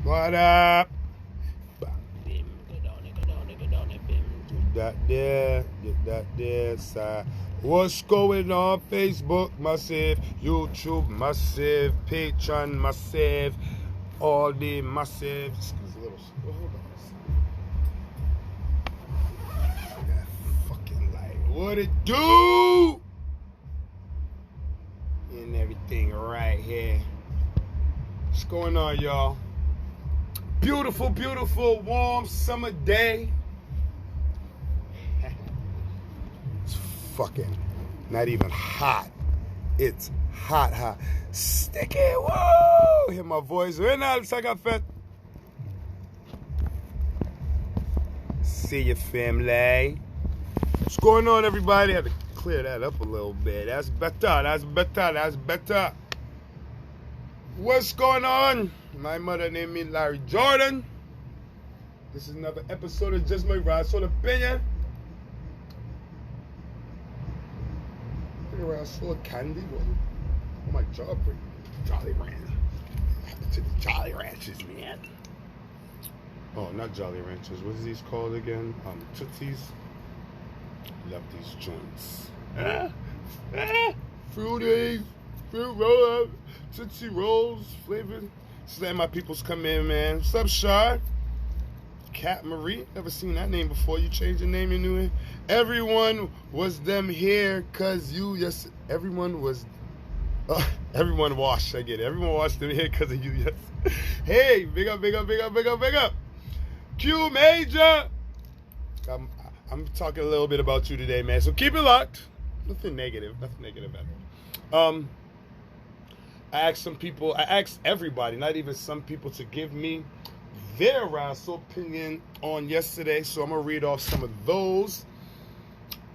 What up? Bim, get on it, bim. Get that there, side. What's going on? Facebook massive, YouTube massive, Patreon massive, all the massive. Excuse a little. Hold on. That fucking light. What it do? And everything right here. What's going on, y'all? Beautiful, beautiful, warm summer day. It's fucking not even hot. It's hot. Sticky, whoa! Hear my voice right now. Let's take a fit. See you, family. What's going on, everybody? I had to clear that up a little bit. That's better. What's going on? My mother named me Larry Jordan. This is another episode of Just My Razzle Opinion. Razzle candy. Oh, my jaw break. Jolly Ranch. To the Jolly Ranchers, man. Oh, not Jolly Ranchers. What is these called again? Tootsies. Love these joints. Fruities. Fruit roll up. Tootsie Rolls. Flavored. Just letting my peoples come in, man. What's up, Shar? Cat Marie. Never seen that name before. You changed your name, you knew it. Everyone was them here cause you. Yes, everyone was. Everyone washed. I get it. Everyone washed them here cause of you. Yes. Hey, big up. Q Major. I'm talking a little bit about you today, man. So keep it locked. Nothing negative at all. I asked everybody, not even some people, to give me their razzle opinion on yesterday. So I'm going to read off some of those.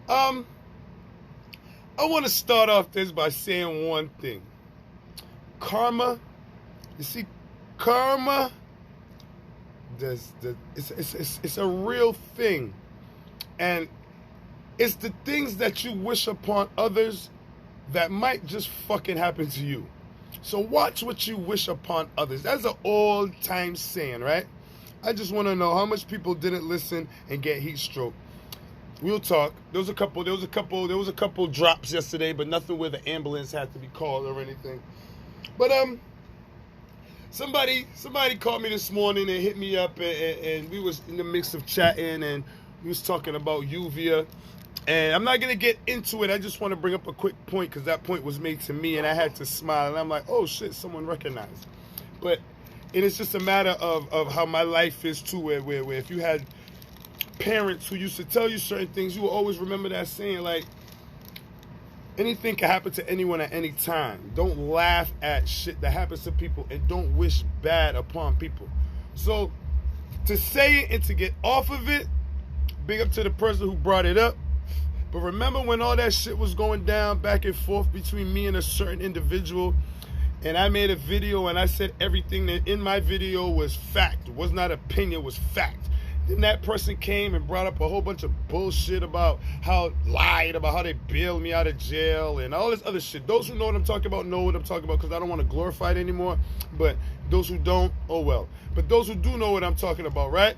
I want to start off this by saying one thing. Karma, you see, karma, it's a real thing. And it's the things that you wish upon others that might just fucking happen to you. So watch what you wish upon others. That's an old-time saying, right? I just want to know how much people didn't listen and get heat stroke. We'll talk. There was a couple drops yesterday, but nothing where the ambulance had to be called or anything. But somebody called me this morning and hit me up, and we was in the mix of chatting, and we was talking about Lluvia. And I'm not going to get into it. I just want to bring up a quick point because that point was made to me and I had to smile. And I'm like, oh, shit, someone recognized. But it's just a matter of how my life is, too, where if you had parents who used to tell you certain things, you will always remember that saying, like, anything can happen to anyone at any time. Don't laugh at shit that happens to people and don't wish bad upon people. So to say it and to get off of it, big up to the person who brought it up. But remember when all that shit was going down back and forth between me and a certain individual, and I made a video and I said everything that in my video was fact. It was not opinion, it was fact. Then that person came and brought up a whole bunch of bullshit about how they bailed me out of jail and all this other shit. Those who know what I'm talking about know what I'm talking about because I don't want to glorify it anymore. But those who don't, oh well. But those who do know what I'm talking about, right?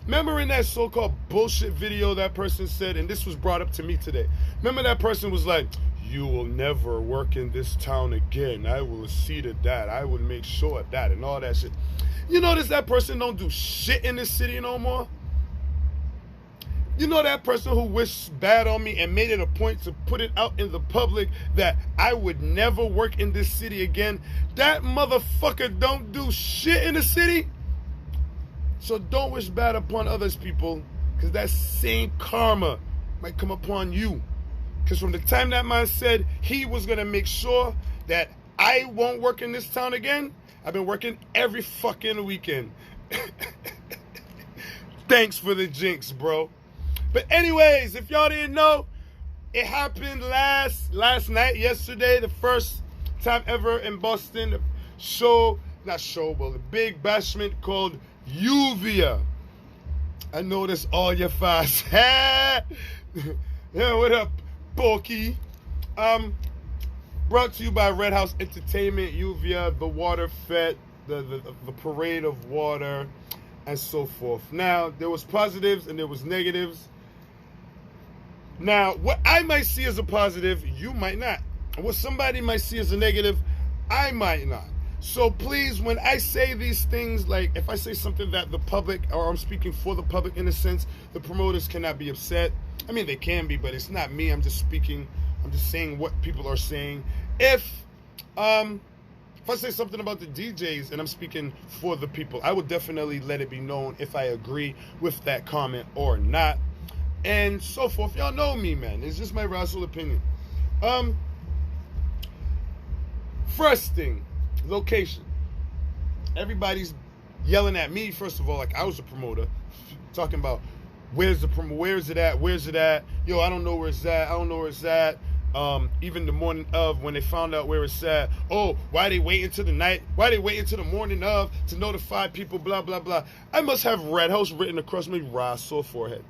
Remember in that so-called bullshit video that person said, and this was brought up to me today. Remember that person was like, you will never work in this town again. I will see to that. I will make sure of that and all that shit. You notice that person don't do shit in this city no more? You know that person who wished bad on me and made it a point to put it out in the public that I would never work in this city again? That motherfucker don't do shit in the city. So don't wish bad upon others, people, because that same karma might come upon you. Because from the time that man said he was going to make sure that I won't work in this town again, I've been working every fucking weekend. Thanks for the jinx, bro. But anyways, if y'all didn't know, it happened last night, yesterday, the first time ever in Boston, the big bashment called Lluvia. I know this all your fast. Yeah, what up, Porky? Brought to you by Red House Entertainment, Lluvia, The Water Fed, the parade of water and so forth. Now, there was positives and there was negatives. Now, what I might see as a positive, you might not. And what somebody might see as a negative, I might not. So please, when I say these things, like if I say something that the public, or I'm speaking for the public in a sense, the promoters cannot be upset. I mean, they can be, but it's not me. I'm just saying what people are saying. If I say something about the DJs and I'm speaking for the people, I would definitely let it be known if I agree with that comment or not, and so forth. Y'all know me, man. It's just my rational opinion. First thing, location. Everybody's yelling at me, first of all, like I was a promoter, talking about where's it at? Yo, I don't know where it's at. Even the morning of, when they found out where it's at, oh, why they wait until the night? Why they wait until the morning of to notify people, blah, blah, blah. I must have Red House written across my sore forehead.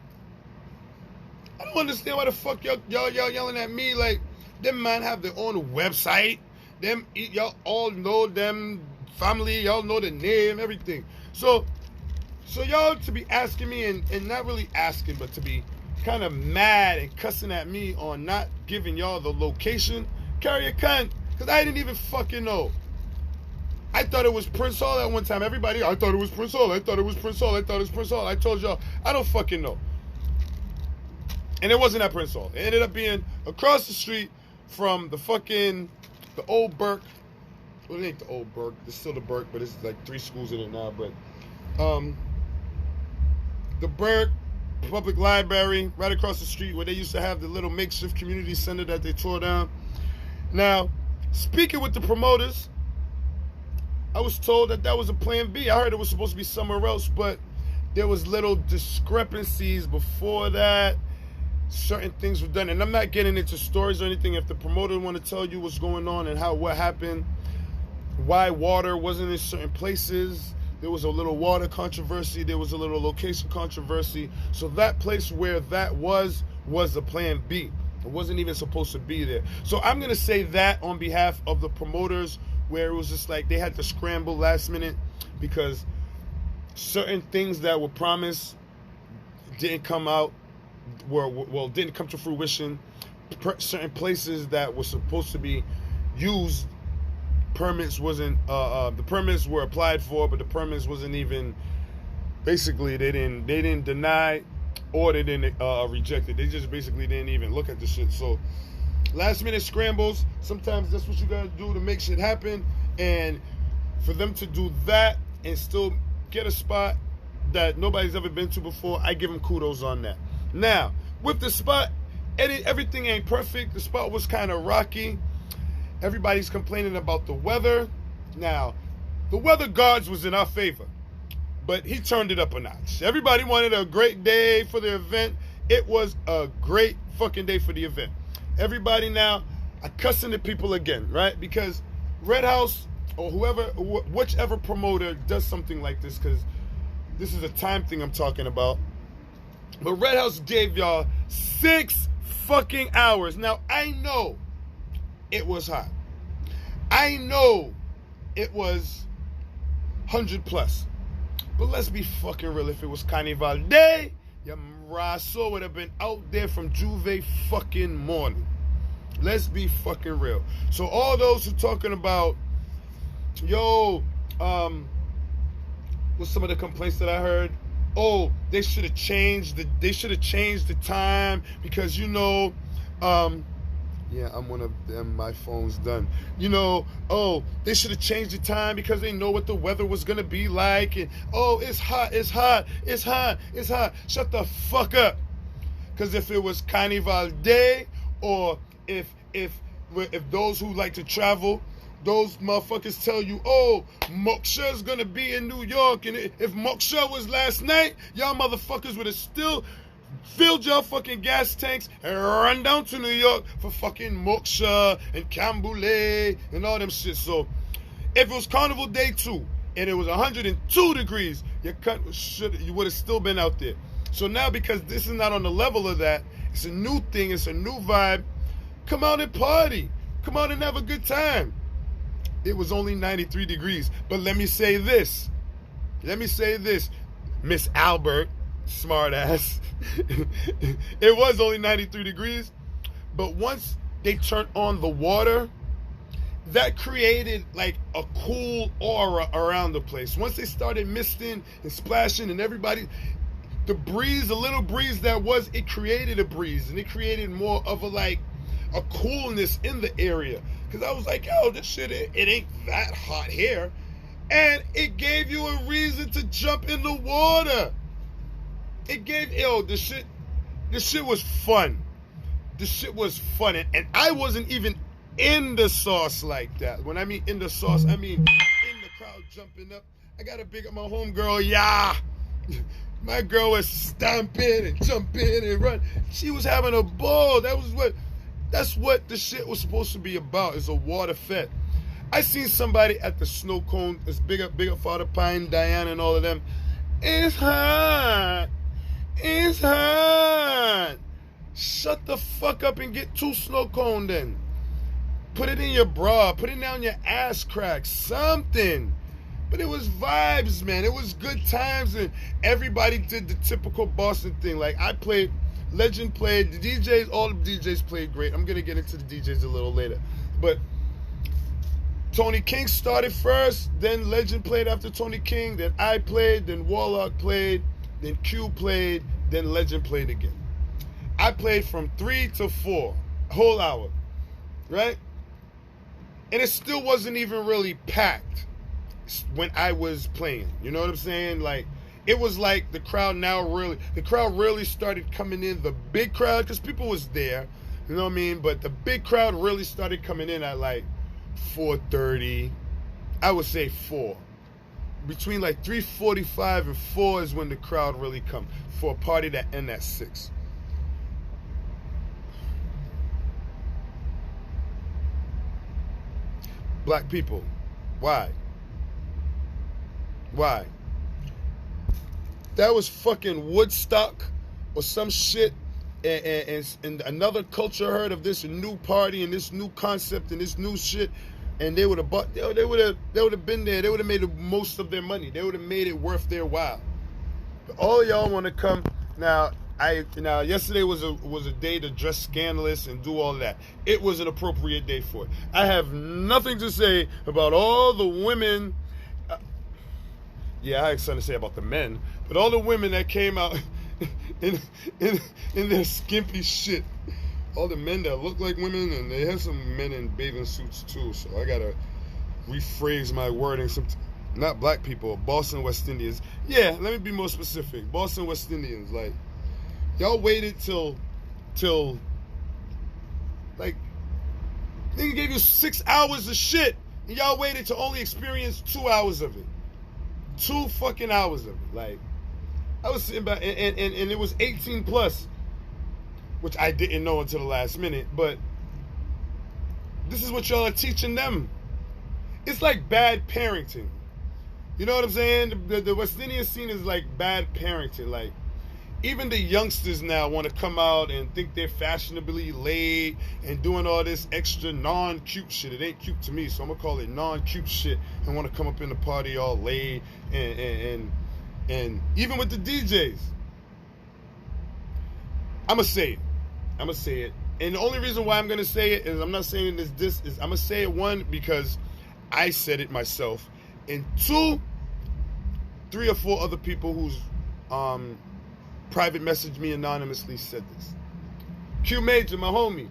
I don't understand why the fuck y'all yelling at me like them man have their own website. Them, y'all all know them family, y'all know the name, everything. So y'all to be asking me and not really asking, but to be kind of mad and cussing at me on not giving y'all the location, carry a cunt, because I didn't even fucking know. I thought it was Prince Hall at one time. Everybody, I thought it was Prince Hall. I told y'all, I don't fucking know. And it wasn't at Prince Hall. It ended up being across the street from the old Burke. Well, it ain't the old Burke. It's still the Burke, but it's like 3 schools in it now. But the Burke Public Library, right across the street where they used to have the little makeshift community center that they tore down. Now, speaking with the promoters, I was told that was a plan B. I heard it was supposed to be somewhere else, but there was little discrepancies before that. Certain things were done, and I'm not getting into stories or anything. If the promoter want to tell you what's going on and what happened, why water wasn't in certain places, there was a little water controversy, there was a little location controversy. So that place where that was a plan B. It wasn't even supposed to be there. So I'm gonna say that on behalf of the promoters, where it was just like they had to scramble last minute because certain things that were promised didn't come out. Didn't come to fruition. Certain places that were supposed to be used, permits wasn't. The permits were applied for, but the permits wasn't even. Basically, they didn't deny, or they didn't reject it. They just basically didn't even look at the shit. So, last minute scrambles. Sometimes that's what you gotta do to make shit happen. And for them to do that and still get a spot that nobody's ever been to before, I give them kudos on that. Now, with the spot, everything ain't perfect. The spot was kind of rocky. Everybody's complaining about the weather. Now, the weather gods was in our favor, but he turned it up a notch. Everybody wanted a great day for the event. It was a great fucking day for the event. Everybody now are cussing at people again, right? Because Red House or whichever promoter does something like this, because this is a time thing I'm talking about. But Red House gave y'all 6 fucking hours. Now, I know it was hot. I know it was 100 plus. But let's be fucking real. If it was Carnival Day, your raso would have been out there from Juve fucking morning. Let's be fucking real. So all those who talking about, yo, what's some of the complaints that I heard? Oh, they should have changed the time because, you know, yeah, I'm one of them. My phone's done. You know, oh, they should have changed the time because they know what the weather was going to be like. And, oh, it's hot. Shut the fuck up. Because if it was Carnival Day, or if those who like to travel, those motherfuckers tell you, oh, Moksha's gonna be in New York, and if Moksha was last night, y'all motherfuckers would have still filled y'all fucking gas tanks and run down to New York for fucking Moksha and Camboulet and all them shit. So if it was Carnival Day 2 and it was 102 degrees, you would have still been out there. So now, because this is not on the level of that, it's a new thing, it's a new vibe. Come out and party. Come out and have a good time. It was only 93 degrees. But let me say this. Miss Albert, smart ass. It was only 93 degrees. But once they turned on the water, that created like a cool aura around the place. Once they started misting and splashing and everybody, the breeze, the little breeze that was, it created a breeze. And it created more of a coolness in the area. Because I was like, yo, this shit, it ain't that hot here. And it gave you a reason to jump in the water. It gave, this shit was fun. This shit was fun. And I wasn't even in the sauce like that. When I mean in the sauce, I mean in the crowd jumping up. I gotta big up my homegirl, yeah. My girl was stomping and jumping and running. She was having a ball. That's what the shit was supposed to be about, is a water fete. I seen somebody at the snow cone. It's big up Father Pine, Diana, and all of them. It's hot. It's hot. Shut the fuck up and get 2 snow cone then. Put it in your bra. Put it down your ass crack. Something. But it was vibes, man. It was good times, and everybody did the typical Boston thing. Like, I played, Legend played, the DJs, all the DJs played great. I'm going to get into the DJs a little later. But Tony King started first, then Legend played after Tony King, then I played, then Warlock played, then Q played, then Legend played again. I played from 3 to 4, a whole hour, right? And it still wasn't even really packed when I was playing. You know what I'm saying? Like, it was like the crowd really started coming in, the big crowd, because people was there, you know what I mean? But the big crowd really started coming in at like 4:30, I would say 4. Between like 3:45 and 4 is when the crowd really come for a party that end at 6. Black people, why? Why? That was fucking Woodstock or some shit, and another culture heard of this new party and this new concept and this new shit, and they would have been there. They would have made the most of their money. They would have made it worth their while. But all of y'all want to come now. Yesterday was a day to dress scandalous and do all that. It was an appropriate day for it. I have nothing to say about all the women. I had something to say about the men, but all the women that came out in their skimpy shit. All the men that look like women, and they had some men in bathing suits too. So I gotta rephrase my wording. Not black people, Boston West Indians. Yeah, let me be more specific. Boston West Indians, like, y'all waited till like, nigga gave you 6 hours of shit, and y'all waited to only experience 2 hours of it. 2 fucking hours of it. Like, I was sitting back, and it was 18 plus, which I didn't know until the last minute, but this is what y'all are teaching them. It's like bad parenting. You know what I'm saying? The West Indian scene is like bad parenting. Like, even the youngsters now want to come out and think they're fashionably laid and doing all this extra non-cute shit. It ain't cute to me, so I'm going to call it non-cute shit, and want to come up in the party all laid and even with the DJs. I'm going to say it. And the only reason why I'm going to say it is I'm not saying this is I'm going to say it, 1, because I said it myself, and 2, 3 or 4 other people who's private messaged me anonymously said this. Q Major, my homie,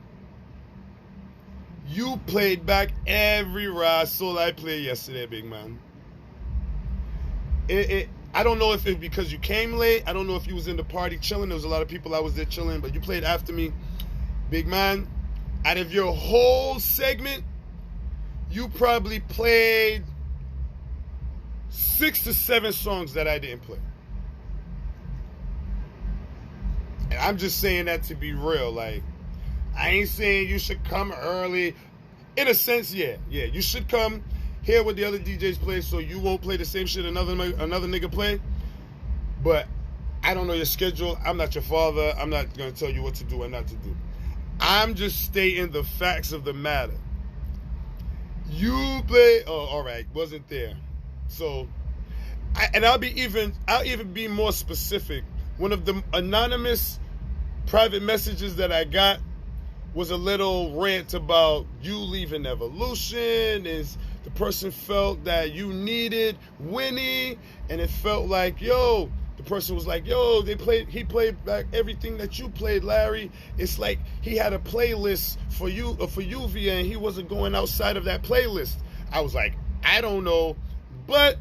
you played back every ride soul I played yesterday, big man. I don't know if it's because you came late. I don't know if you was in the party chilling. There was a lot of people I was there chilling, but you played after me. Big man, out of your whole segment, you probably played 6 to 7 songs that I didn't play. And I'm just saying that to be real. Like, I ain't saying you should come early. In a sense, yeah, you should come hear what the other DJs play, so you won't play the same shit another nigga play. But I don't know your schedule. I'm not your father. I'm not gonna tell you what to do and not to do. I'm just stating the facts of the matter. You play. Oh, all right. Wasn't there. So, I'll even be more specific. One of the anonymous private messages that I got was a little rant about you leaving Evolution. Is the person felt that you needed Winnie, and it felt like, yo, the person was like, yo, he played back everything that you played, Larry. It's like he had a playlist for you, for Lluvia, and he wasn't going outside of that playlist. I was like, I don't know, but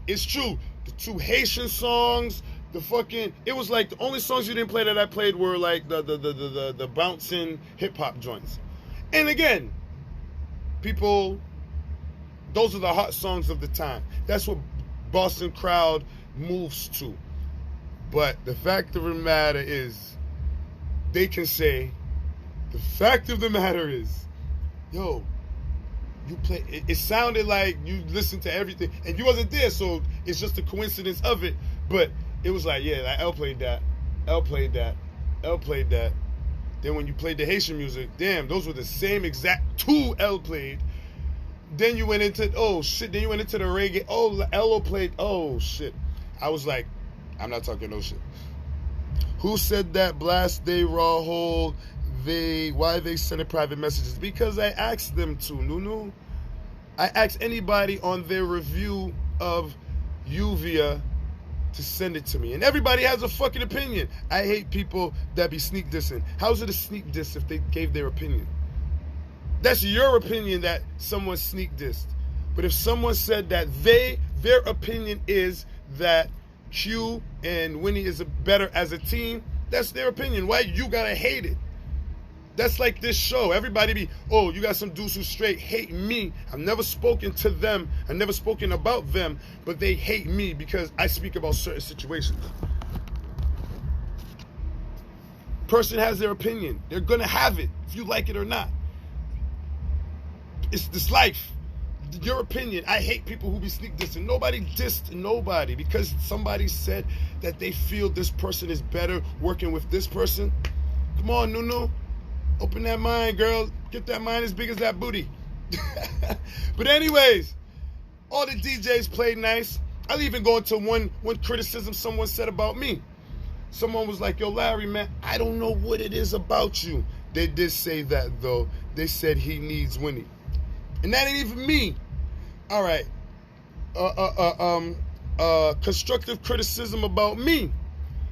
it's true. The 2 Haitian songs, it was like the only songs you didn't play that I played were like the bouncing hip hop joints. And again, people, those are the hot songs of the time. That's what Boston crowd moves to. But the fact of the matter is, they can say, the fact of the matter is, yo, you play. It sounded like you listened to everything, and you wasn't there, so it's just a coincidence of it. But it was like, yeah, like L played that, L played that, L played that. Then when you played the Haitian music, damn, those were the same exact 2 L played. Then you went into, oh shit, then you went into the reggae. Oh, L played, oh shit. I was like, I'm not talking no shit. Who said that Blast Day Raw Hold? Why they sending private messages? Because I asked them to, Nunu. I asked anybody on their review of Lluvia to send it to me. And everybody has a fucking opinion. I hate people that be sneak dissing. How's it a sneak diss if they gave their opinion? That's your opinion that someone sneak dissed. But if someone said that their opinion is that Q and Winnie is better as a team, that's their opinion. Why you gotta hate it? That's like this show. Everybody be, oh, you got some dudes who straight hate me. I've never spoken to them. I've never spoken about them, but they hate me because I speak about certain situations. Person has their opinion. They're going to have it, if you like it or not. It's this life. Your opinion. I hate people who be sneak dissing. Nobody dissed nobody because somebody said that they feel this person is better working with this person. Come on, Nunu. Open that mind, girl. Get that mind as big as that booty. But anyways, all the DJs played nice. I'll even go into one criticism someone said about me. Someone was like, yo, Larry, man, I don't know what it is about you. They did say that, though. They said he needs Winnie. And that ain't even me. All right. Constructive criticism about me.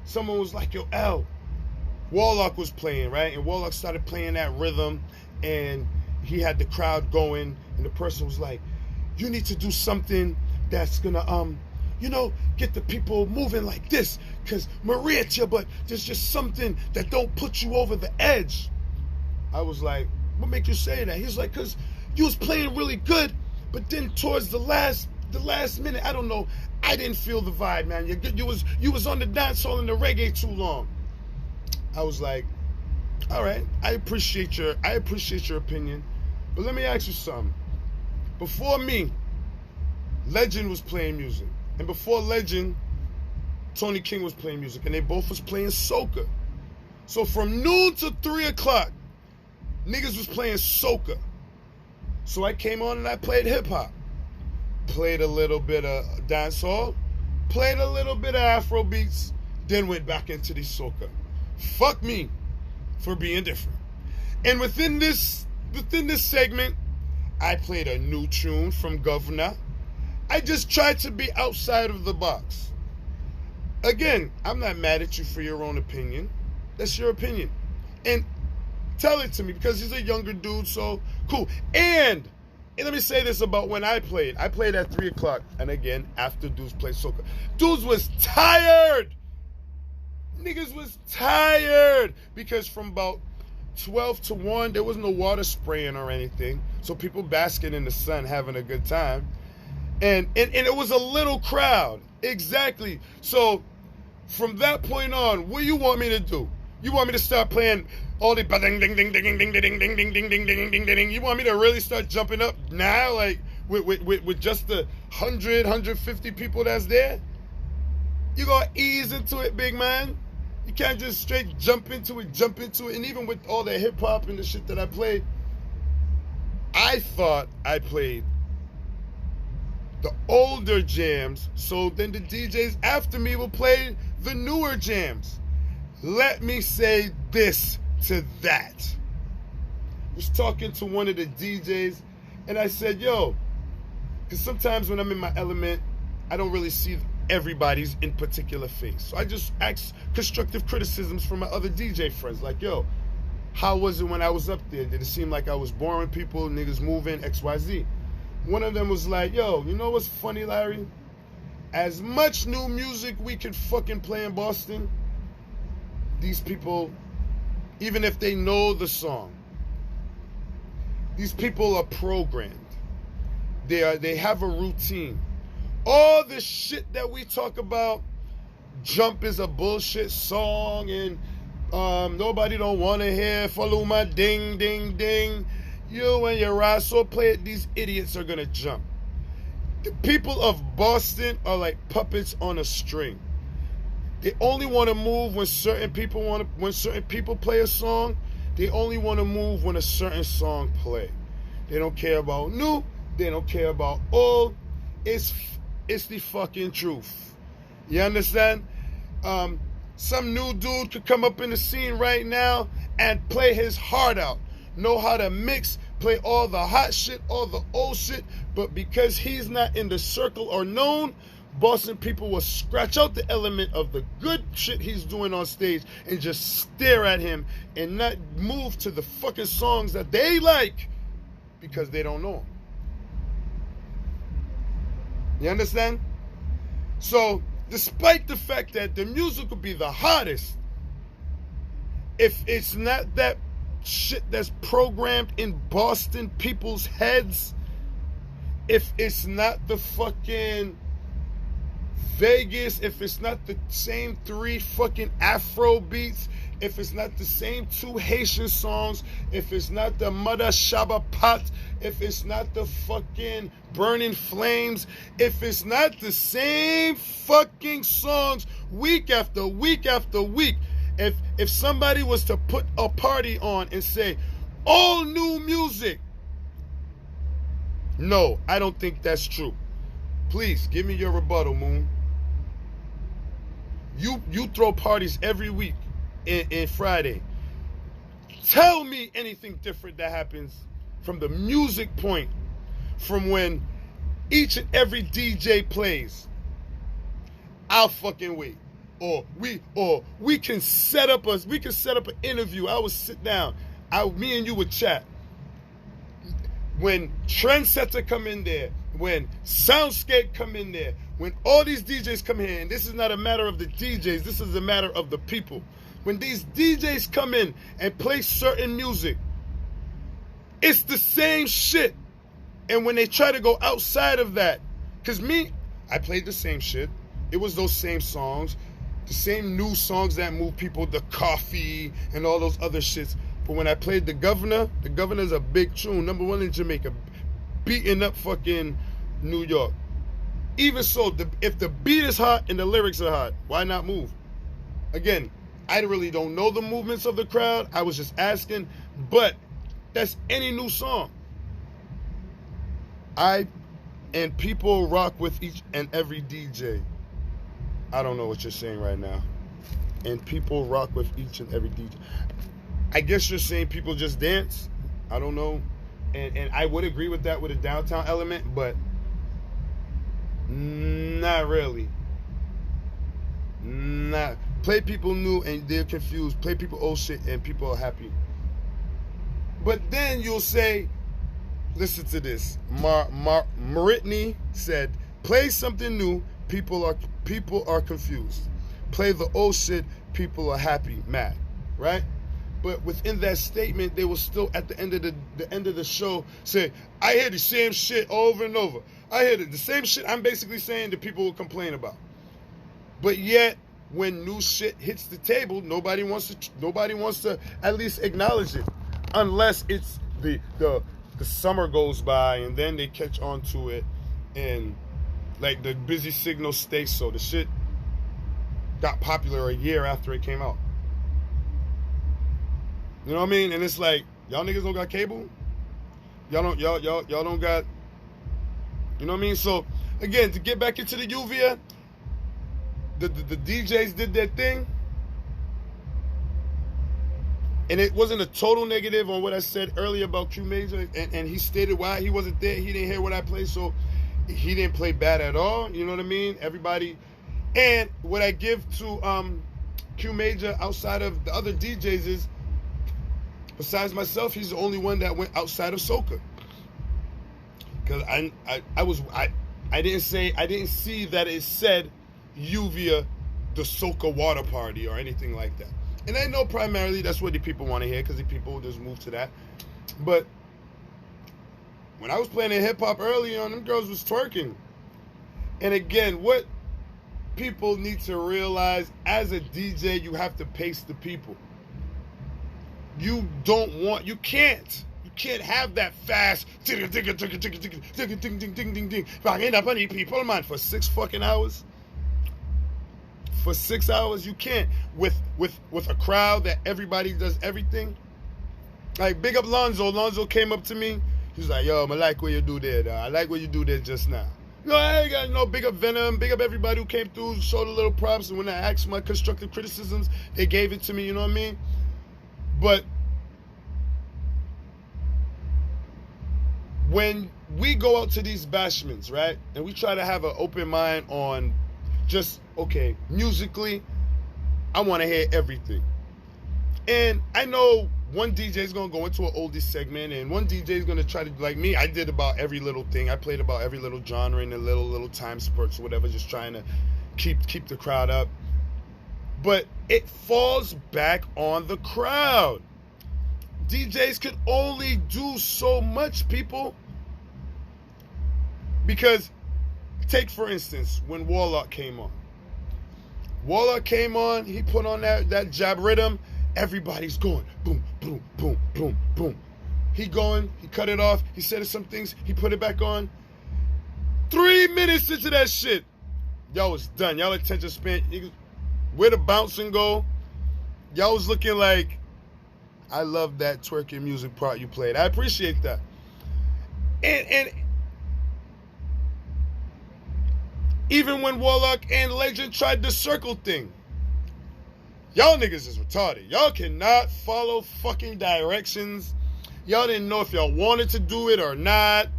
Someone was like, yo, L, Warlock was playing, right? And Warlock started playing that rhythm, and he had the crowd going, and the person was like, you need to do something that's gonna, get the people moving like this, because Maria, but there's just something that don't put you over the edge. I was like, what make you say that? He's like, because you was playing really good, but then towards the last minute, I don't know, I didn't feel the vibe, man. You was on the dance hall in the reggae too long. I was like, all right, I appreciate your opinion, but let me ask you something. Before me, Legend was playing music, and before Legend, Tony King was playing music, and they both was playing soca. So from noon to 3 o'clock, niggas was playing soca. So I came on and I played hip hop, played a little bit of dancehall, played a little bit of Afro beats, then went back into the soca. Fuck me for being different. And within this segment, I played a new tune from Governor. I just tried to be outside of the box. Again, I'm not mad at you for your own opinion. That's your opinion. And tell it to me, because he's a younger dude, so cool. And let me say this about when I played. I played at 3 o'clock, and again, after dudes played soca. Dudes was tired. Niggas was tired because from about 12 to 1, there was no water spraying or anything. So people basking in the sun, having a good time. And it was a little crowd. Exactly. So from that point on, what do you want me to do? You want me to start playing all the ding ding ding ding ding ding ding ding ding ding ding ding ding ding? You want me to really start jumping up now, like with just the 150 people that's there? You gonna ease into it, big man. You can't just straight jump into it. And even with all the hip hop and the shit that I played, I thought I played the older jams, so then the DJs after me will play the newer jams. Let me say this to that. I was talking to one of the DJs, and I said, yo, because sometimes when I'm in my element, I don't really see everybody's in particular face. So I just ask constructive criticisms from my other DJ friends, like, yo, how was it when I was up there? Did it seem like I was boring people, niggas moving, XYZ? One of them was like, yo, you know what's funny, Larry? As much new music we could fucking play in Boston, these people, even if they know the song, these people are programmed. They have a routine. All the shit that we talk about, Jump is a bullshit song, and nobody don't want to hear Follow My Ding Ding Ding. You and your ass so play it, these idiots are gonna jump. The people of Boston are like puppets on a string. They only want to move when certain people play a song. They only want to move when a certain song play. They don't care about new. They don't care about old. It's the fucking truth. You understand? Some new dude could come up in the scene right now and play his heart out. Know how to mix, play all the hot shit, all the old shit, but because he's not in the circle or known, Boston people will scratch out the element of the good shit he's doing on stage and just stare at him and not move to the fucking songs that they like because they don't know him. You understand? So, despite the fact that the music will be the hottest, if it's not that shit that's programmed in Boston people's heads, if it's not the fucking Vegas, if it's not the same 3 fucking Afro beats, if it's not the same 2 Haitian songs, if it's not the Mother Shabba Pot, if it's not the fucking Burning Flames, if it's not the same fucking songs week after week after week, if somebody was to put a party on and say, all new music, no, I don't think that's true. Please, give me your rebuttal, Moon. You throw parties every week in Friday. Tell me anything different that happens from the music point, from when each and every DJ plays. I'll fucking wait. Or we can set up an interview. I would sit down. Me and you would chat. When Trendsetter come in there, when Soundscape come in there, when all these DJs come here, and this is not a matter of the DJs, this is a matter of the people. When these DJs come in and play certain music, it's the same shit. And when they try to go outside of that, because I played the same shit. It was those same songs, the same new songs that move people, the Coffee and all those other shits. But when I played the Governor's a big tune, #1 in Jamaica, beating up fucking New York. Even so, if the beat is hot and the lyrics are hot, why not move? Again, I really don't know the movements of the crowd. I was just asking, but that's any new song. And people rock with each and every DJ. I don't know what you're saying right now. And people rock with each and every DJ. I guess you're saying people just dance. I don't know. And I would agree with that with a downtown element, but not really. Not. Play people new and they're confused. Play people old shit and people are happy. But then you'll say, listen to this. Maritney said, play something new, people are confused. Play the old shit, people are happy, mad, right? But within that statement, they will still at the end of the show say, I hear the same shit over and over. I hear the same shit I'm basically saying that people will complain about. But yet, when new shit hits the table, nobody wants to at least acknowledge it, unless it's the summer goes by and then they catch on to it, and like the Busy Signal Stay So, the shit got popular a year after it came out. You know what I mean? And it's like, y'all niggas don't got cable? Y'all don't got, you know what I mean? So again, to get back into the Lluvia, the DJs did their thing. And it wasn't a total negative on what I said earlier about Q Major, and he stated why he wasn't there. He didn't hear what I played, so he didn't play bad at all. You know what I mean? Everybody. And what I give to Q Major outside of the other DJs is, besides myself, he's the only one that went outside of soca. Because I didn't see that it said Lluvia, the soca water party or anything like that. And I know primarily that's what the people want to hear, because the people just move to that. But when I was playing in hip-hop early on, them girls was twerking. And again, what people need to realize, as a DJ, you have to pace the people. You can't have that fast people, man, for 6 fucking hours. For 6 hours, you can't with a crowd that everybody does everything. Like, big up Lonzo. Lonzo came up to me. He's like, yo, I like what you do there, dog. I like what you do there just now. No, I ain't got no big up Venom. Big up everybody who came through, showed a little props. And when I asked my constructive criticisms, they gave it to me, you know what I mean? But when we go out to these bashments, right, and we try to have an open mind on just, okay, musically, I want to hear everything. And I know one DJ is going to go into an oldies segment, and one DJ is going to try to, like me, I did about every little thing. I played about every little genre in the little time spurts or whatever, just trying to keep the crowd up. But it falls back on the crowd. DJs could only do so much, people. Because, take for instance, when Warlock came on. Warlock came on, he put on that jab rhythm, everybody's going, boom, boom, boom, boom, boom. He going, he cut it off, he said some things, he put it back on. 3 minutes into that shit, y'all was done. Y'all attention span, where the bouncing go? Y'all was looking like, I love that twerking music part you played. I appreciate that. And even when Warlock and Legend tried the circle thing, y'all niggas is retarded. Y'all cannot follow fucking directions. Y'all didn't know if y'all wanted to do it or not.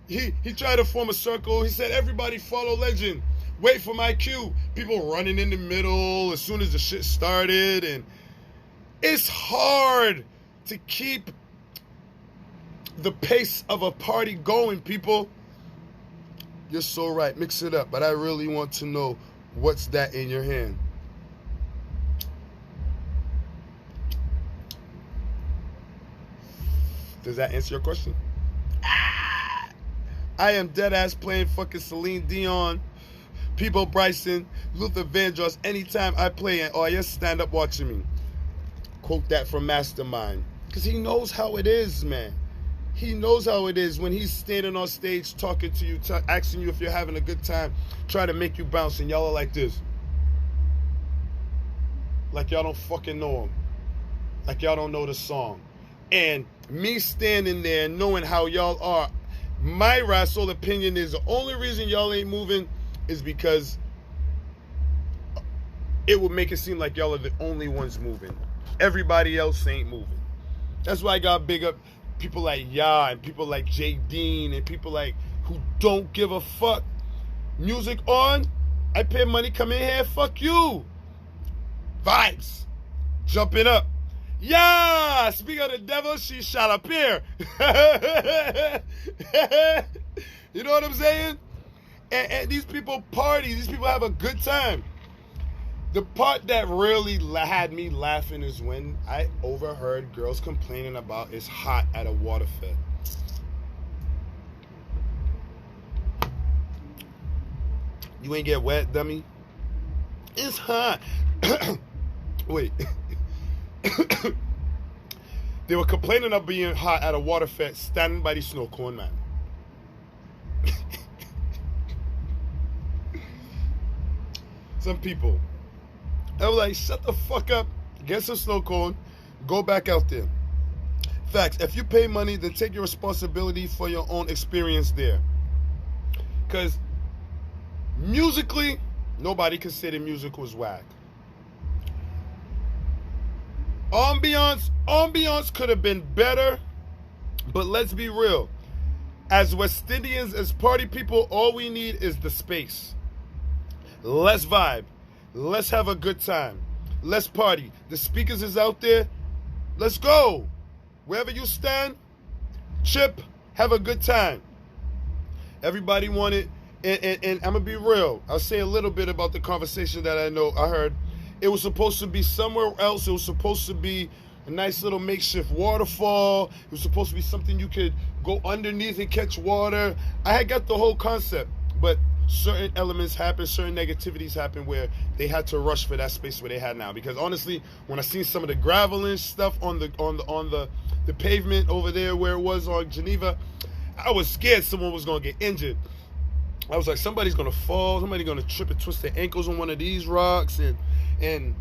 He tried to form a circle. He said, everybody follow Legend. Wait for my cue. People running in the middle as soon as the shit started. And it's hard to keep the pace of a party going, people. You're so right. Mix it up. But I really want to know, what's that in your hand? Does that answer your question? I am dead ass playing fucking Celine Dion, Peebo Bryson, Luther Vandross anytime I play, and oh, yes, stand up watching me. Quote that from Mastermind. Because he knows how it is, man. He knows how it is when he's standing on stage talking to you, asking you if you're having a good time, trying to make you bounce, and y'all are like this. Like y'all don't fucking know him. Like y'all don't know the song. And me standing there knowing how y'all are, my Rassol opinion is the only reason y'all ain't moving is because it would make it seem like y'all are the only ones moving. Everybody else ain't moving. That's why I got big up people like Ya and people like J. Dean and people like who don't give a fuck. Music on, I pay money, come in here, fuck you. Vibes. Jumping up. Yeah, speak of the devil, she shall appear. You know what I'm saying? And these people party, these people have a good time. The part that really had me laughing is when I overheard girls complaining about it's hot at a water fed. You ain't get wet, dummy? It's hot. Wait. They were complaining of being hot at a water fed standing by the snow cone, man. Some people. I was like, shut the fuck up, get some snow cone, go back out there. Facts. If you pay money, then take your responsibility for your own experience there. Because musically, nobody can say the music was whack. Ambiance could have been better, but let's be real. As West Indians, as party people, all we need is the space. Let's vibe. Let's have a good time. Let's party. The speakers is out there. Let's go. Wherever you stand, chip, have a good time. Everybody wanted, and I'm going to be real. I'll say a little bit about the conversation that I heard. It was supposed to be somewhere else. It was supposed to be a nice little makeshift waterfall. It was supposed to be something you could go underneath and catch water. I had got the whole concept, but certain elements happen, certain negativities happen where they had to rush for that space where they had now. Because honestly, when I seen some of the gravel and stuff on the pavement over there where it was on Geneva, I was scared someone was gonna get injured. I was like, somebody's gonna fall, somebody's gonna trip and twist their ankles on one of these rocks, and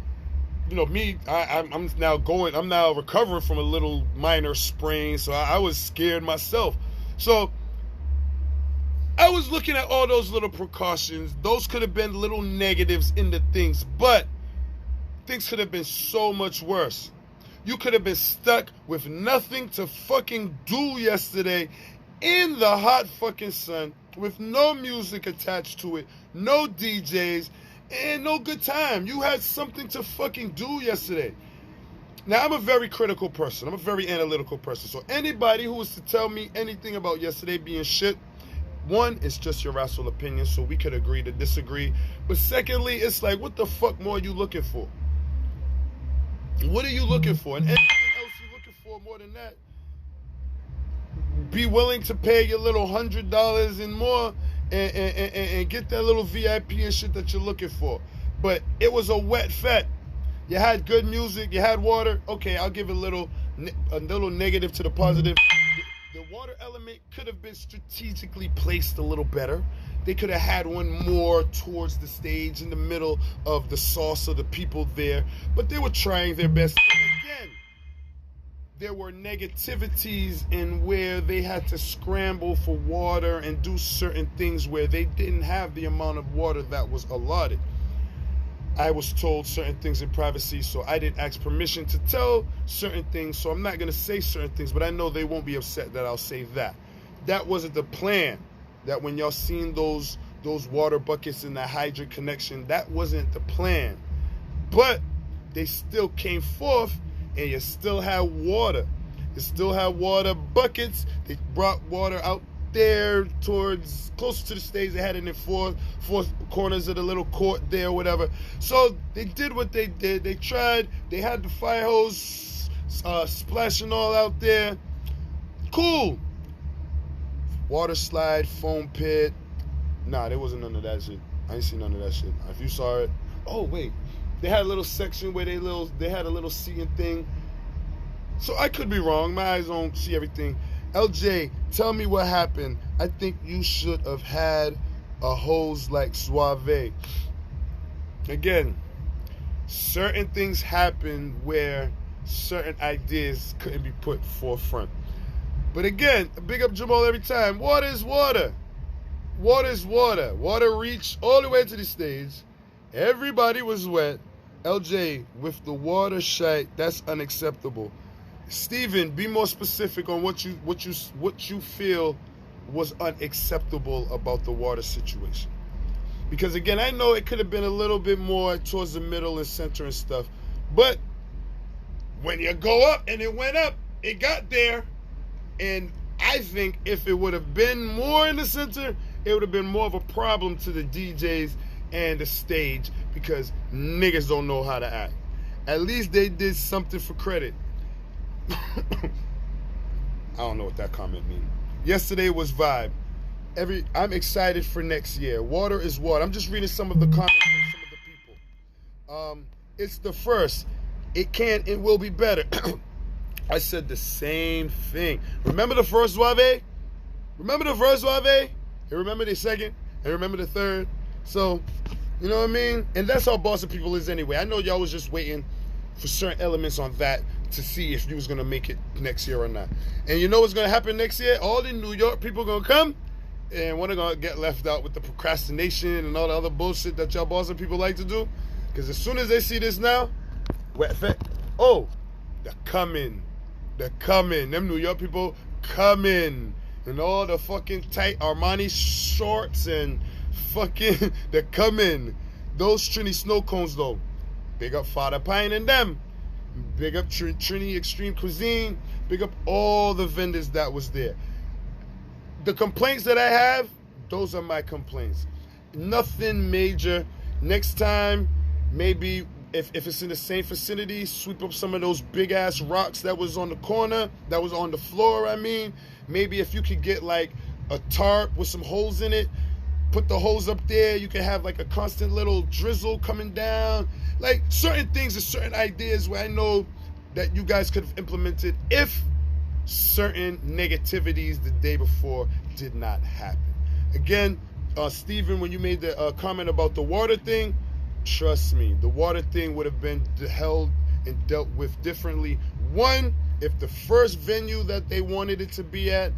you know me, I'm now recovering from a little minor sprain, so I was scared myself. So I was looking at all those little precautions. Those could have been little negatives in the things, but things could have been so much worse. You could have been stuck with nothing to fucking do yesterday in the hot fucking sun with no music attached to it, no DJs, and no good time. You had something to fucking do yesterday. Now, I'm a very critical person. I'm a very analytical person. So anybody who was to tell me anything about yesterday being shit, one, it's just your rational opinion, so we could agree to disagree. But secondly, it's like, what the fuck more are you looking for? What are you looking for? And anything else you're looking for more than that, be willing to pay your little $100 and more and get that little VIP and shit that you're looking for. But it was a wet fet. You had good music, you had water. Okay, I'll give a little negative to the positive. The water element could have been strategically placed a little better. They could have had one more towards the stage in the middle of the sauce of the people there. But they were trying their best. And again, there were negativities in where they had to scramble for water and do certain things where they didn't have the amount of water that was allotted. I was told certain things in privacy, so I didn't ask permission to tell certain things, so I'm not going to say certain things, but I know they won't be upset that I'll say that. That wasn't the plan. That when y'all seen those water buckets in the hydrant connection, that wasn't the plan. But they still came forth, and you still had water. You still had water buckets. They brought water out there towards closer to the stage. They had it in the four corners of the little court there or whatever. So they did what they did. They tried. They had the fire hose splashing all out there. Cool. Water slide, foam pit. Nah, there wasn't none of that shit. I ain't seen none of that shit. If you saw it, oh wait, they had a little section where they had a little seating thing. So I could be wrong. My eyes don't see everything. LJ, tell me what happened. I think you should have had a hose like Suave. Again, certain things happen where certain ideas couldn't be put forefront. But again, big up Jamal every time. Water is water. Water is water. Water reached all the way to the stage. Everybody was wet. LJ, with the water shite, that's unacceptable. Steven, be more specific on what you feel was unacceptable about the water situation. Because again, I know it could have been a little bit more towards the middle and center and stuff. But when you go up and it went up, it got there. And I think if it would have been more in the center, it would have been more of a problem to the DJs and the stage because niggas don't know how to act. At least they did something for credit. I don't know what that comment means. Yesterday was vibe. I'm excited for next year. Water is water. I'm just reading some of the comments from some of the people. It's the first. It will be better. I said the same thing. Remember the first Suave? Remember the first Suave? And remember the second? And remember the third? So, you know what I mean? And that's how Boston people is anyway. I know y'all was just waiting for certain elements on that to see if you was gonna make it next year or not. And you know what's gonna happen next year? All the New York people gonna come, and one are gonna get left out with the procrastination and all the other bullshit that y'all Boston people like to do. Because as soon as they see this now, oh, they're coming. They're coming. Them New York people coming. And all the fucking tight Armani shorts and fucking, they're coming. Those Trini snow cones though. Big up Father Pine and them. Big up Trini Extreme Cuisine. Big up all the vendors that was there. The complaints that I have, those are my complaints. Nothing major. Next time, maybe if it's in the same vicinity, sweep up some of those big ass rocks that was on the corner, that was on the floor, I mean. Maybe if you could get like a tarp with some holes in it, put the holes up there, you can have like a constant little drizzle coming down. Like certain things and certain ideas where I know that you guys could have implemented if certain negativities the day before did not happen. Again, Stephen, when you made the comment about the water thing, trust me, the water thing would have been held and dealt with differently. One, if the first venue that they wanted it to be at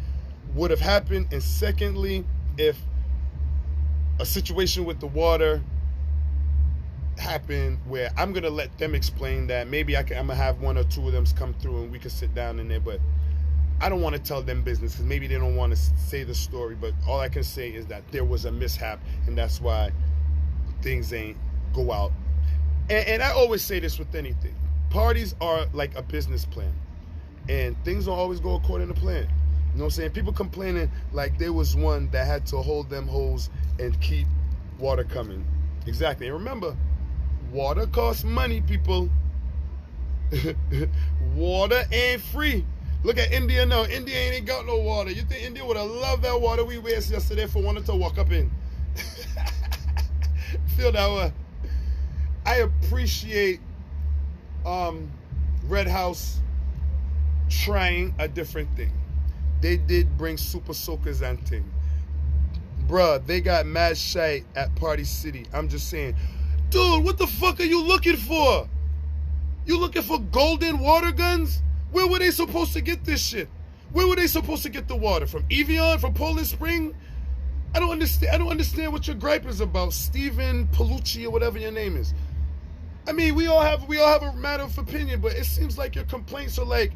would have happened, and secondly, if a situation with the water happened where I'm gonna let them explain that. Maybe I'm gonna have one or two of them come through and we can sit down in there, but I don't want to tell them business because maybe they don't want to say the story. But all I can say is that there was a mishap, and that's why things ain't go out. And I always say this with anything. Parties are like a business plan, and things don't always go according to plan. You know what I'm saying? People complaining like there was one that had to hold them hoes and keep water coming. Exactly. And remember, water costs money, people. Water ain't free. Look at India now. India ain't got no water. You think India would have loved that water we wasted yesterday for wanting to walk up in? Feel that way. I appreciate Red House trying a different thing. They did bring super soakers and thing. Bruh, they got mad shite at Party City. I'm just saying. Dude, what the fuck are you looking for? You looking for golden water guns? Where were they supposed to get this shit? Where were they supposed to get the water? From Evian? From Poland Spring? I don't understand what your gripe is about, Stephen Palucci or whatever your name is. I mean, we all have a matter of opinion, but it seems like your complaints are like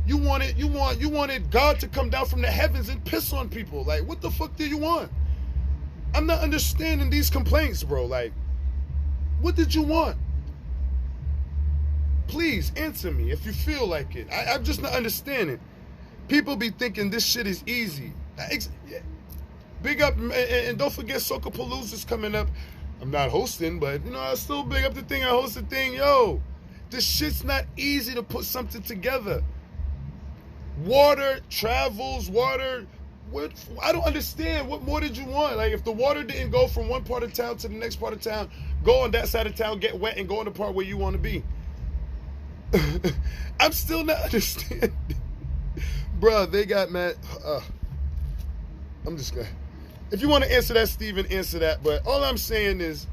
you wanted God to come down from the heavens and piss on people. Like, what the fuck do you want? I'm not understanding these complaints, bro. Like, what did you want? Please answer me if you feel like it. I'm just not understanding. People be thinking this shit is easy. Big up, and don't forget Soca Palooza's coming up. I'm not hosting, but, you know, I still big up the thing. I host the thing. Yo, this shit's not easy to put something together. Water travels, water. What? I don't understand. What more did you want? Like, if the water didn't go from one part of town to the next part of town, go on that side of town, get wet, and go on the part where you want to be. I'm still not understanding. Bruh, they got mad. I'm just gonna. If you want to answer that, Steven, answer that. But all I'm saying is,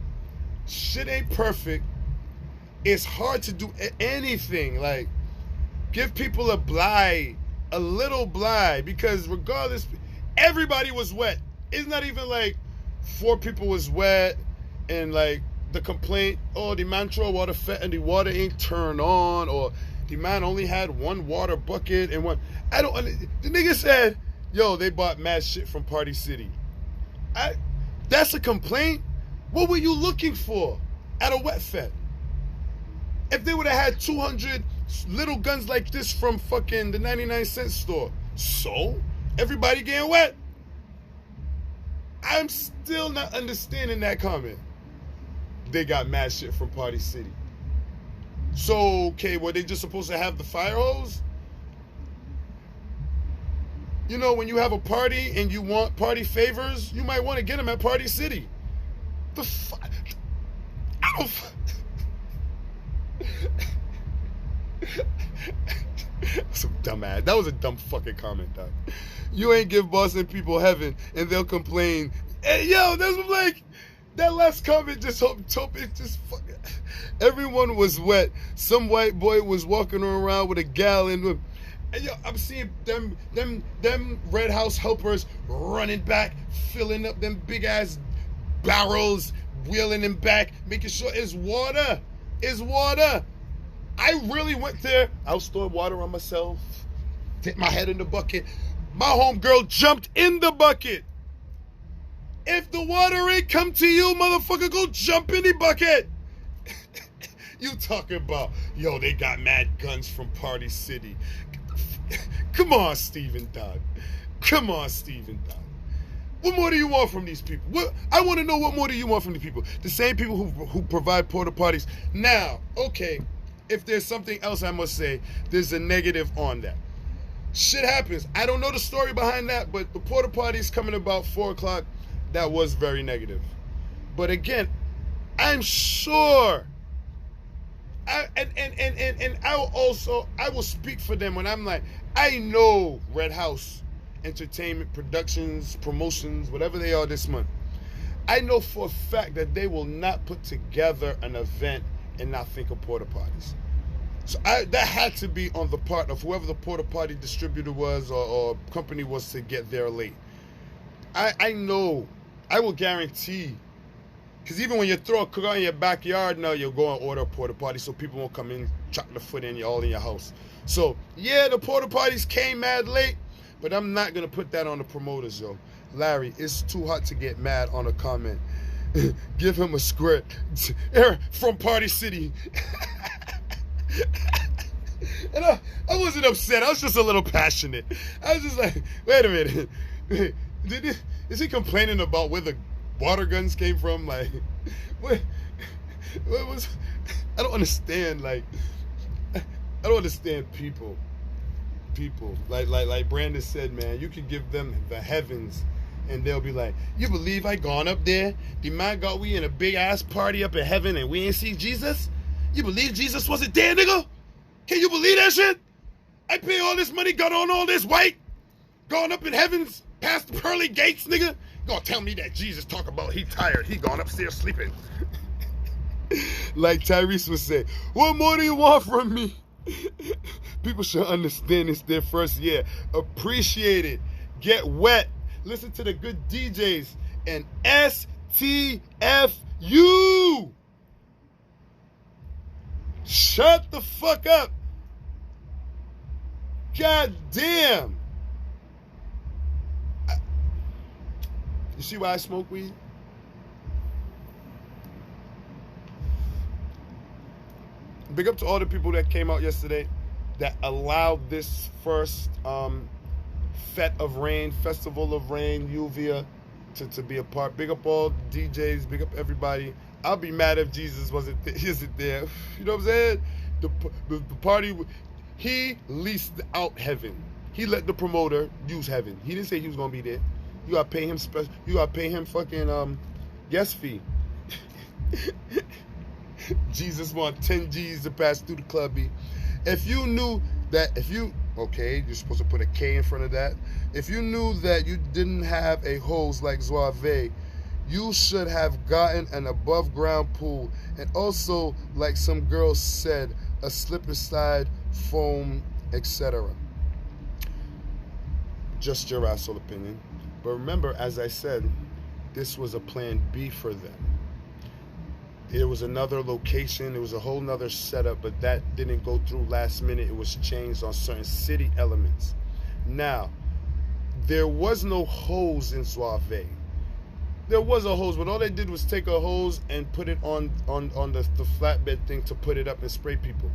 shit ain't perfect. It's hard to do anything. Like, give people a little bly, because regardless, everybody was wet. It's not even like 4 people was wet, and like the complaint, oh, the man throw water fat and the water ain't turned on, or the man only had 1 water bucket and one. The nigga said, yo, they bought mad shit from Party City. That's a complaint? What were you looking for at a wet fed? If they would have had 200 little guns like this from fucking the 99-cent store, so everybody getting wet. I'm still not understanding that comment. They got mad shit from Party City. So, okay, were they just supposed to have the fire hose? You know, when you have a party and you want party favors, you might want to get them at Party City. The fuck? I don't. Some dumbass. That was a dumb fucking comment, dog. You ain't give Boston people heaven and they'll complain. Hey, yo, that's like, That last comment just told me it just fucking. Everyone was wet. Some white boy was walking around with a gallon. And yo, I'm seeing them Red House helpers running back, filling up them big ass barrels, wheeling them back, making sure it's water. It's water. I really went there. I'll store water on myself. Take my head in the bucket. My homegirl jumped in the bucket. If the water ain't come to you, motherfucker, go jump in the bucket. You talking about, yo, they got mad guns from Party City. Come on, Steven Dodd. Come on, Steven Dodd. What more do you want from these people? I want to know what more do you want from the people? The same people who provide porta potties. Now, okay, if there's something else I must say, there's a negative on that. Shit happens. I don't know the story behind that, but the porta potties coming about 4 o'clock, that was very negative. But again, I'm sure, I will speak for them when I'm like, I know Red House Entertainment Productions, Promotions, whatever they are this month. I know for a fact that they will not put together an event and not think of porta potties. So that had to be on the part of whoever the porta potty distributor was or company was to get there late. I know, I will guarantee, because even when you throw a cooker in your backyard now, you'll go and order a porta potty so people won't come in, chuck the foot in, all in your house. So yeah, the porta potties came mad late, but I'm not going to put that on the promoters, yo. Larry, it's too hot to get mad on a comment. Give him a script. From Party City. And I wasn't upset. I was just a little passionate. I was just like, wait a minute. Is he complaining about where the water guns came from? Like, what was... I don't understand, like... I don't understand people. Like Brandon said, man, you could give them the heavens and they'll be like, you believe I gone up there? The man got we in a big ass party up in heaven and we ain't see Jesus? You believe Jesus wasn't there, nigga? Can you believe that shit? I pay all this money, got on all this white, gone up in heavens, past the pearly gates, nigga. You gonna tell me that Jesus talk about he tired, he gone upstairs sleeping. Like Tyrese would say, what more do you want from me? People should understand it's their first year. Appreciate it. Get wet. Listen to the good DJs and STFU. Shut the fuck up. God damn. You see why I smoke weed? Big up to all the people that came out yesterday that allowed this first Festival of Rain, Lluvia, to be a part. Big up all DJs, big up everybody. I'll be mad if Jesus isn't there. You know what I'm saying? The party, he leased out heaven. He let the promoter use heaven. He didn't say he was gonna be there. You gotta pay him special. You gotta pay him fucking guest fee. Jesus want 10 G's to pass through the club. If you knew that, okay, you're supposed to put a K in front of that. If you knew that you didn't have a hose like Zouave, you should have gotten an above ground pool. And also, like some girls said, a slip and slide, foam, etc. Just your asshole opinion. But remember, as I said, this was a plan B for them. There was another location, there was a whole nother setup, but that didn't go through last minute. It was changed on certain city elements. Now, there was no hose in Zouave. There was a hose, but all they did was take a hose and put it on the flatbed thing to put it up and spray people.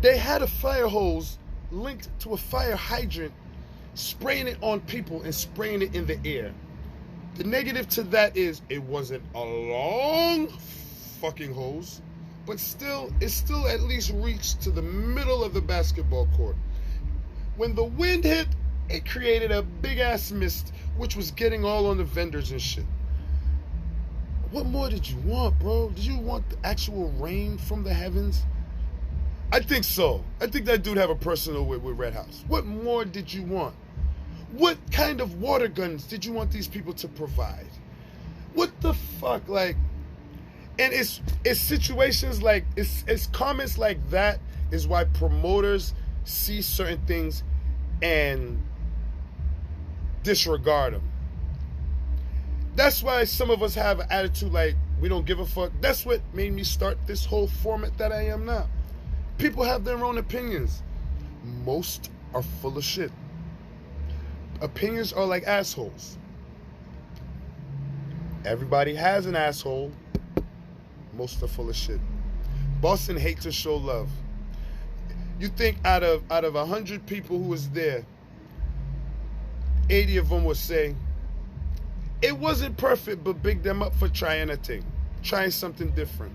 They had a fire hose linked to a fire hydrant, spraying it on people and spraying it in the air. The negative to that is it wasn't a long fucking hose, but it still at least reached to the middle of the basketball court. When the wind hit, it created a big ass mist, which was getting all on the vendors and shit. What more did you want, bro? Did you want the actual rain from the heavens? I think so. I think that dude have a personal with Red House. What more did you want? What kind of water guns did you want these people to provide? What the fuck? Like, and it's situations like, it's comments like that is why promoters see certain things and disregard them. That's why some of us have an attitude like we don't give a fuck. That's what made me start this whole format that I am now. People have their own opinions. Most are full of shit. Opinions are like assholes. Everybody has an asshole. Most are full of shit. Boston hates to show love. You think out of 100 people who was there, 80 of them would say, it wasn't perfect, but big them up for trying a thing. Trying something different.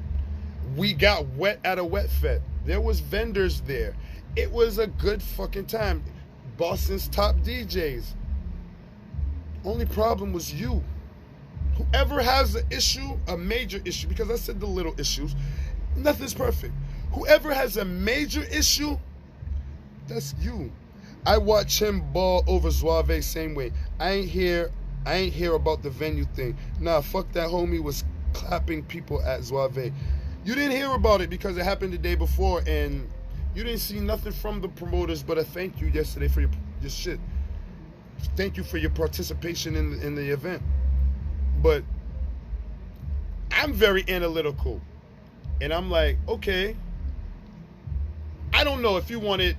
We got wet at a wet fest. There was vendors there. It was a good fucking time. Boston's top DJs. Only problem was you. Whoever has an issue, a major issue, because I said the little issues, nothing's perfect. Whoever has a major issue, that's you. I watch him ball over Suave same way. I ain't hear about the venue thing. Nah, fuck that homie was clapping people at Suave. You didn't hear about it because it happened the day before and you didn't see nothing from the promoters but a thank you yesterday for your shit. Thank you for your participation in the event. But I'm very analytical. And I'm like, okay, I don't know if you wanted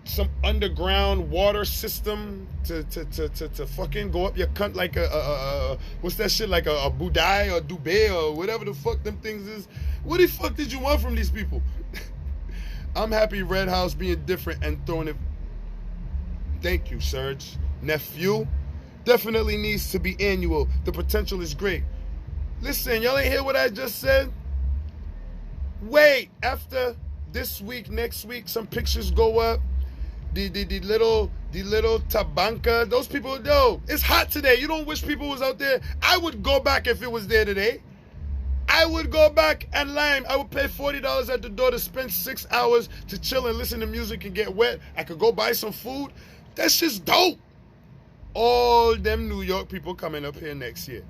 some underground water system to fucking go up your cunt like a what's that shit, like a Budai or Dubai or whatever the fuck them things is. What the fuck did you want from these people? I'm happy Red House being different and throwing it. Thank you, Serge. Nephew definitely needs to be annual. The potential is great. Listen, y'all ain't hear what I just said? Wait, after this week, next week, some pictures go up. The little Tabanca, those people, yo, it's hot today. You don't wish people was out there. I would go back if it was there today. I would go back and lime. I would pay $40 at the door to spend 6 hours to chill and listen to music and get wet. I could go buy some food. That's just dope. All them New York people coming up here next year.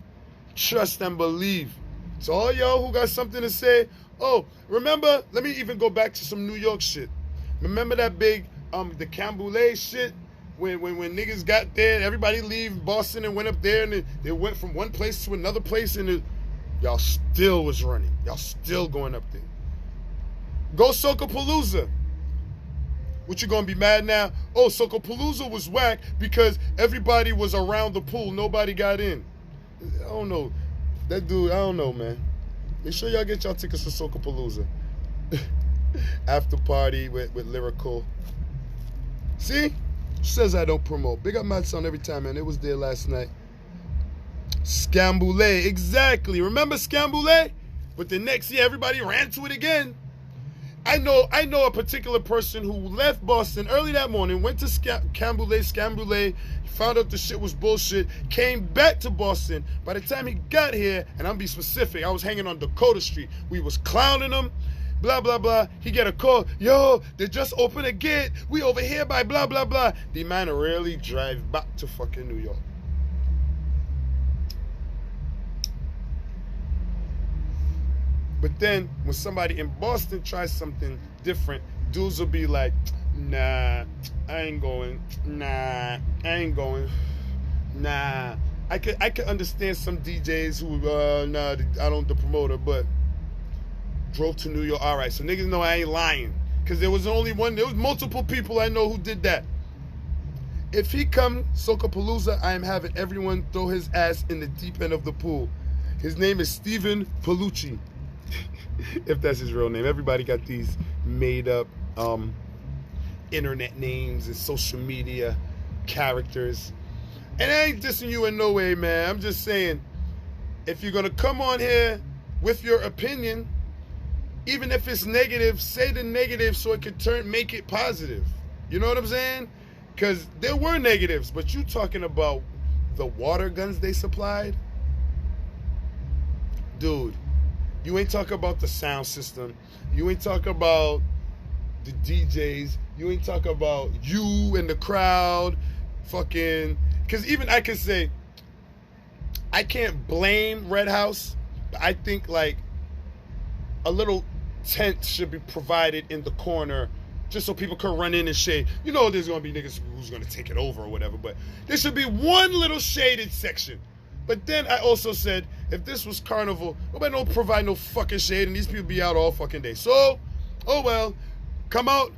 Trust and believe. So all y'all who got something to say, oh, remember, let me even go back to some New York shit. Remember that big, the Camboulet shit? When niggas got there, everybody leave Boston and went up there and they went from one place to another place and y'all still was running. Y'all still going up there. Go Socapalooza. What you gonna be mad now? Oh, Socapalooza was whack because everybody was around the pool. Nobody got in. I don't know. That dude, I don't know, man. Make sure y'all get y'all tickets for Socapalooza. After party with Lyrical. See? Says I don't promote. Big up my son every time, man. It was there last night. Scamboulet, exactly. Remember Scamboulet? But the next year, everybody ran to it again. I know a particular person who left Boston early that morning, went to Scamboulet, found out the shit was bullshit, came back to Boston. By the time he got here, and I'm be specific, I was hanging on Dakota Street. We was clowning him, blah, blah, blah. He get a call, yo, they just opened a gate. We over here by blah, blah, blah. The man really drive back to fucking New York. But then, when somebody in Boston tries something different, dudes will be like, nah, I ain't going. Nah, I ain't going. Nah. I could understand some DJs who, nah, I don't the promoter, but drove to New York. All right, so niggas know I ain't lying. Because there was only one, there was multiple people I know who did that. If he come Socapalooza, I am having everyone throw his ass in the deep end of the pool. His name is Steven Palucci. If that's his real name. Everybody got these made up internet names and social media characters. And I ain't dissing you in no way, man. I'm just saying, if you're gonna come on here with your opinion, even if it's negative, say the negative so it could make it positive. You know what I'm saying? Because there were negatives, but you talking about the water guns they supplied? Dude. You ain't talking about the sound system. You ain't talking about the DJs. You ain't talking about you and the crowd. Fucking. Because even I can say, I can't blame Red House, but I think like a little tent should be provided in the corner just so people can run in and shade. You know there's going to be niggas who's going to take it over or whatever, but there should be one little shaded section. But then I also said, if this was Carnival, nobody don't provide no fucking shade and these people be out all fucking day. So, oh well, come out,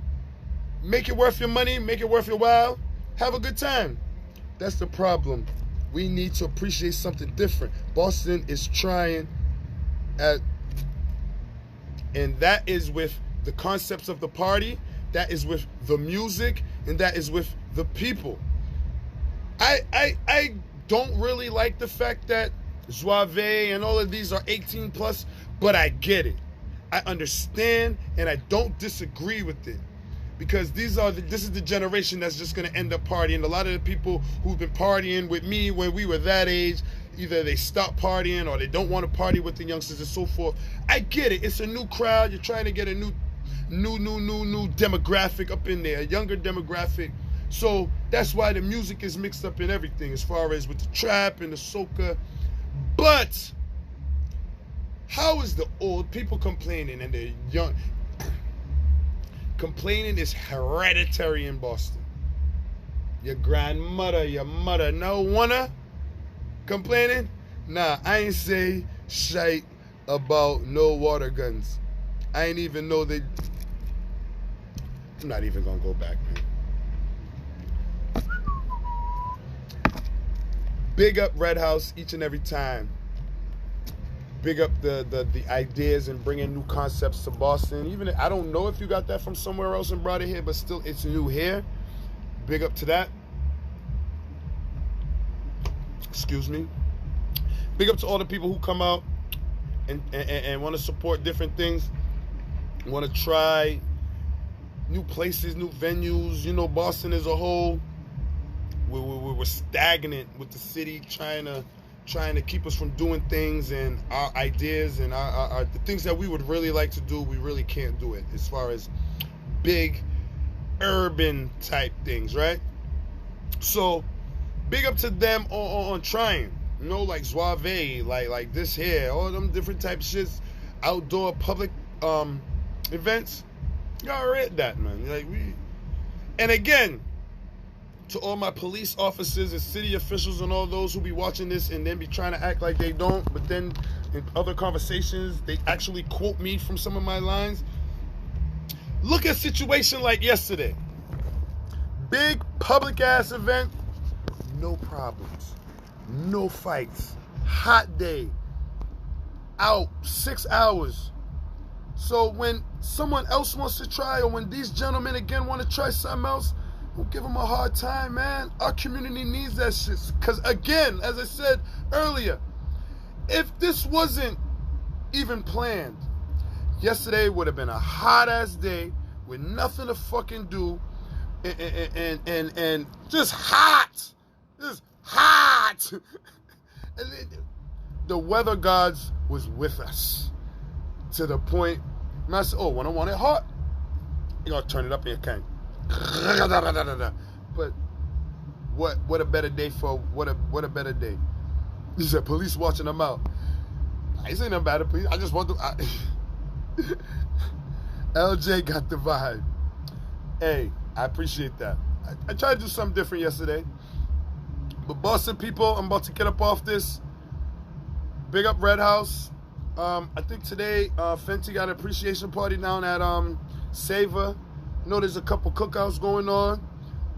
make it worth your money, make it worth your while, have a good time. That's the problem. We need to appreciate something different. Boston is trying and that is with the concepts of the party, that is with the music, and that is with the people. I don't really like the fact that Lluvia and all of these are 18 plus, but I get it. I understand, and I don't disagree with it. Because this is the generation that's just going to end up partying. A lot of the people who've been partying with me when we were that age, either they stopped partying or they don't want to party with the youngsters and so forth. I get it. It's a new crowd. You're trying to get a new demographic up in there, a younger demographic. So that's why the music is mixed up in everything as far as with the trap and the soca. But how is the old people complaining and the young... Complaining is hereditary in Boston. Your grandmother, your mother, no wanna complaining? Nah, I ain't say shite about no water guns. I ain't even know they... I'm not even gonna go back, man. Big up Red House each and every time. Big up the ideas and bringing new concepts to Boston. Even I don't know if you got that from somewhere else and brought it here, but still it's new here. Big up to that. Excuse me. Big up to all the people who come out and want to support different things, want to try new places, new venues. You know, Boston as a whole, we're stagnant with the city trying to keep us from doing things, and our ideas and our the things that we would really like to do, we really can't do it as far as big urban type things, right? So big up to them on trying, you know, like Lluvia, like this here, all them different type shits, outdoor public events. Y'all read that, man. Like and again, to all my police officers and city officials and all those who be watching this and then be trying to act like they don't, but then in other conversations, they actually quote me from some of my lines. Look at a situation like yesterday. Big public-ass event, no problems, no fights, hot day, out 6 hours. So when someone else wants to try, or when these gentlemen again want to try something else, we'll give them a hard time, man. Our community needs that shit. Because again, as I said earlier, if this wasn't even planned, yesterday would have been a hot-ass day with nothing to fucking do and just hot. Just hot. And the weather gods was with us to the point, and I said, oh, when I want it hot, you're going to turn it up in your can. But what a better day for what a better day. He said police watching them out. I ain't saying nothing about the police. I just want to LJ got the vibe. Hey, I appreciate that. I tried to do something different yesterday. But Boston people, I'm about to get up off this. Big up Red House. I think today Fenty got an appreciation party down at Savor. You know there's a couple cookouts going on.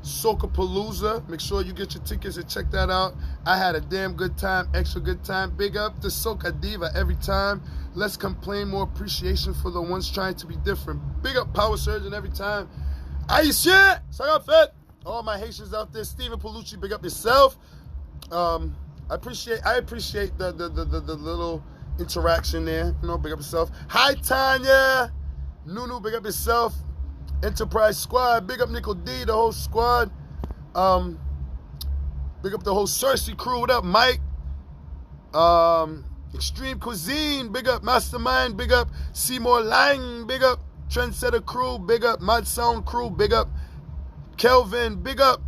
Soca Palooza. Make sure you get your tickets and check that out. I had a damn good time, extra good time. Big up to Soca Diva every time. Less complain, more appreciation for the ones trying to be different. Big up Power Surgeon every time. Aisha, Sagafet. All my Haitians out there. Stephen Palucci, big up yourself. I appreciate the little interaction there. You know, big up yourself. Hi Tanya. Nunu, big up yourself. Enterprise Squad, big up Nickel D, the whole squad. Big up the whole Cersei crew. What up, Mike? Extreme Cuisine, big up Mastermind, big up Seymour Lang, big up Trendsetter crew, big up Mad Sound crew, big up Kelvin, big up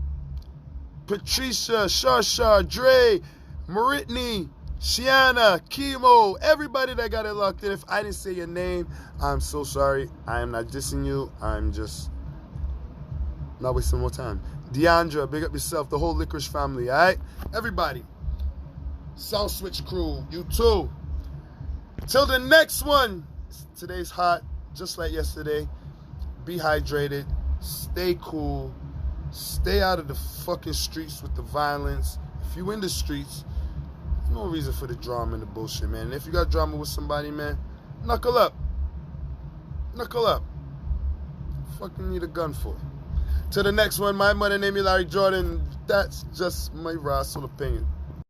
Patricia, Shar, Dre, Maritney, Shiana, Chemo, everybody that got it locked in. If I didn't say your name, I'm so sorry. I am not dissing you. I'm just not wasting more time. Deandra, big up yourself. The whole Licorice family, all right? Everybody. Sound Switch crew, you too. Till the next one. Today's hot, just like yesterday. Be hydrated. Stay cool. Stay out of the fucking streets with the violence. If you in the streets, no reason for the drama and the bullshit, man. And if you got drama with somebody, man, knuckle up. Knuckle up. Fucking need a gun for. Till the next one, my mother named me Larry Jordan. That's just my raw opinion.